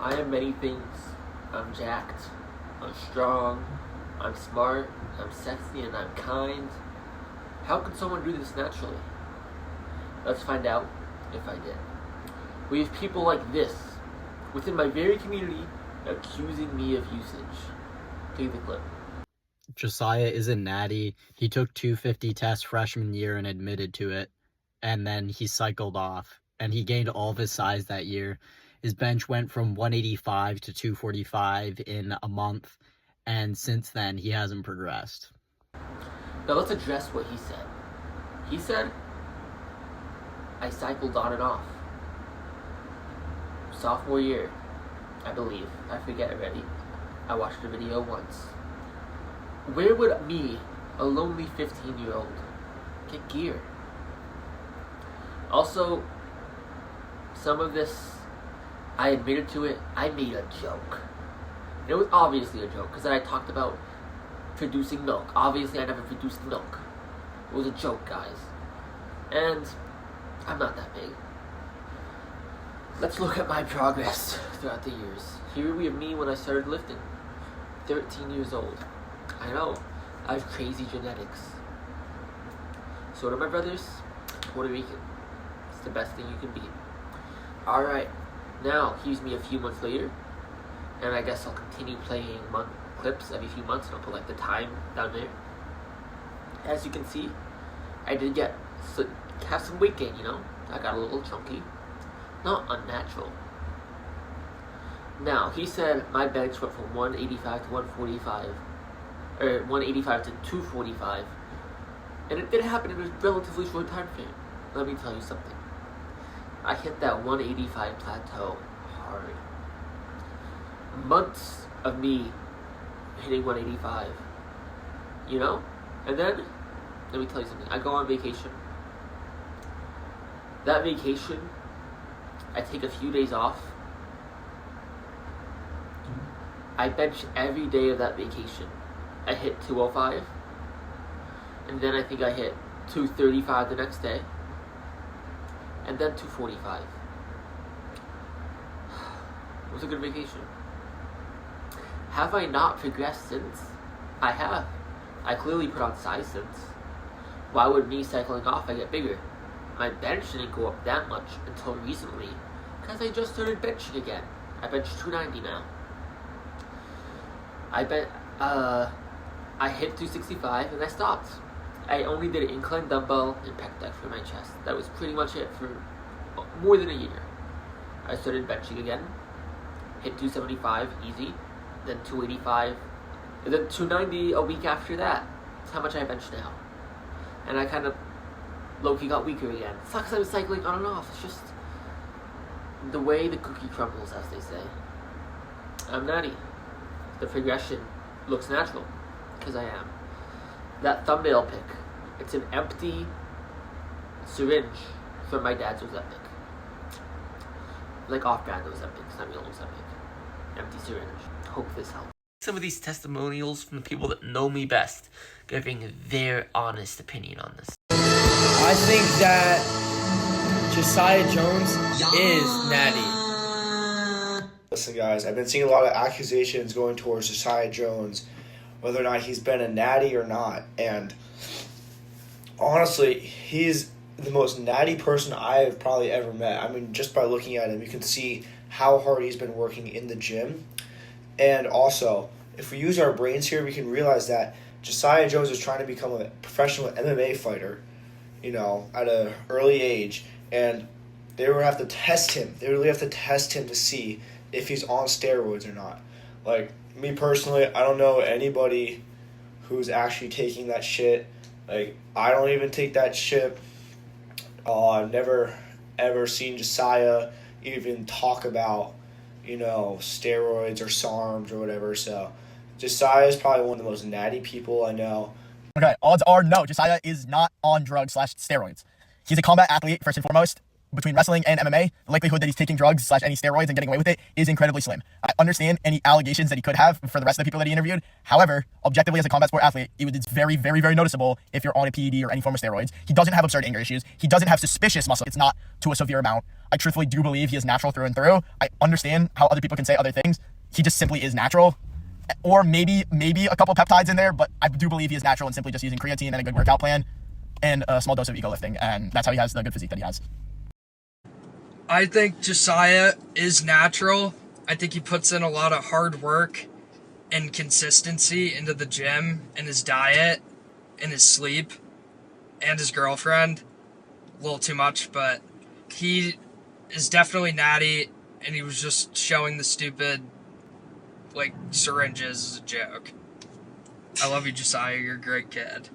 I am many things. I'm jacked. I'm strong. I'm smart. I'm sexy, and I'm kind. How can someone do this naturally? Let's find out if I did. We have people like this within my very community accusing me of usage. Take the clip. Josiah is a natty. He took 250 tests freshman year and admitted to it, and then he cycled off, and he gained all of his size that year. His bench went from 185 to 245 in a month, and since then, he hasn't progressed. Now let's address what he said. He said, I cycled on and off. Sophomore year, I believe. I forget already. I watched the video once. Where would me, a lonely 15-year-old, get gear? Also, some of this, I admitted to it, I made a joke. And it was obviously a joke, because I talked about producing milk. Obviously, I never produced milk. It was a joke, guys. And I'm not that big. Let's look at my progress throughout the years. Here we have me when I started lifting. 13 years old. I know, I have crazy genetics. So do my brothers, Puerto Rican. It's the best thing you can be. Alright, now here's me a few months later. And I guess I'll continue playing clips every few months, and I'll put like the time down there. As you can see, I did have some weight gain, I got a little chunky. Not unnatural. Now, he said my bench went from 185 to 145, or 185 to 245, and it did happen in a relatively short time frame. Let me tell you something. I hit that 185 plateau hard. Months of me hitting 185, and then, let me tell you something, I go on vacation. That vacation, I take a few days off. I bench every day of that vacation. I hit 205, and then I think I hit 235 the next day, and then 245. It was a good vacation. Have I not progressed since? I have. I clearly put on size since. Why would me cycling off I get bigger? My bench didn't go up that much until recently, because I just started benching again. I bench 290 now. I hit 265 and I stopped. I only did an incline dumbbell and pec deck for my chest. That was pretty much it for more than a year. I started benching again, hit 275 easy, then 285, and then 290 a week after that. That's how much I bench now. And I kind of low-key got weaker again. It's not because I was cycling on and off, it's just the way the cookie crumbles, as they say. I'm natty. The progression looks natural, because I am. That thumbnail pic, it's an empty syringe from my dad's Ozempic. Like off-brand Ozempic, it's not real Ozempic. Empty syringe. Hope this helps. Some of these testimonials from the people that know me best, giving their honest opinion on this. I think that Josiah Jones is natty. Listen, guys, I've been seeing a lot of accusations going towards Josiah Jones, whether or not he's been a natty or not. And honestly, he's the most natty person I have probably ever met. I mean, just by looking at him, you can see how hard he's been working in the gym. And also, if we use our brains here, we can realize that Josiah Jones is trying to become a professional MMA fighter, at an early age. And they would have to test him. They really have to test him to see if he's on steroids or not. Like, me personally, I don't know anybody who's actually taking that shit. Like, I don't even take that shit. I've never, ever seen Josiah even talk about, steroids or SARMs or whatever. So, Josiah is probably one of the most natty people I know. Okay, odds are no, Josiah is not on drugs/steroids. He's a combat athlete, first and foremost. between wrestling and MMA, the likelihood that he's taking drugs / any steroids and getting away with it is incredibly slim. I understand any allegations that he could have for the rest of the people that he interviewed. However, objectively as a combat sport athlete, it's very, very, very noticeable if you're on a PED or any form of steroids. He doesn't have absurd anger issues. He doesn't have suspicious muscle. It's not to a severe amount. I truthfully do believe he is natural through and through. I understand how other people can say other things. He just simply is natural. Or maybe a couple peptides in there, but I do believe he is natural and simply just using creatine and a good workout plan and a small dose of ego lifting, and that's how he has the good physique that he has. I think Josiah is natural. I think he puts in a lot of hard work and consistency into the gym and his diet and his sleep and his girlfriend. A little too much, but he is definitely natty, and he was just showing the stupid, syringes as a joke. I love you, Josiah. You're a great kid.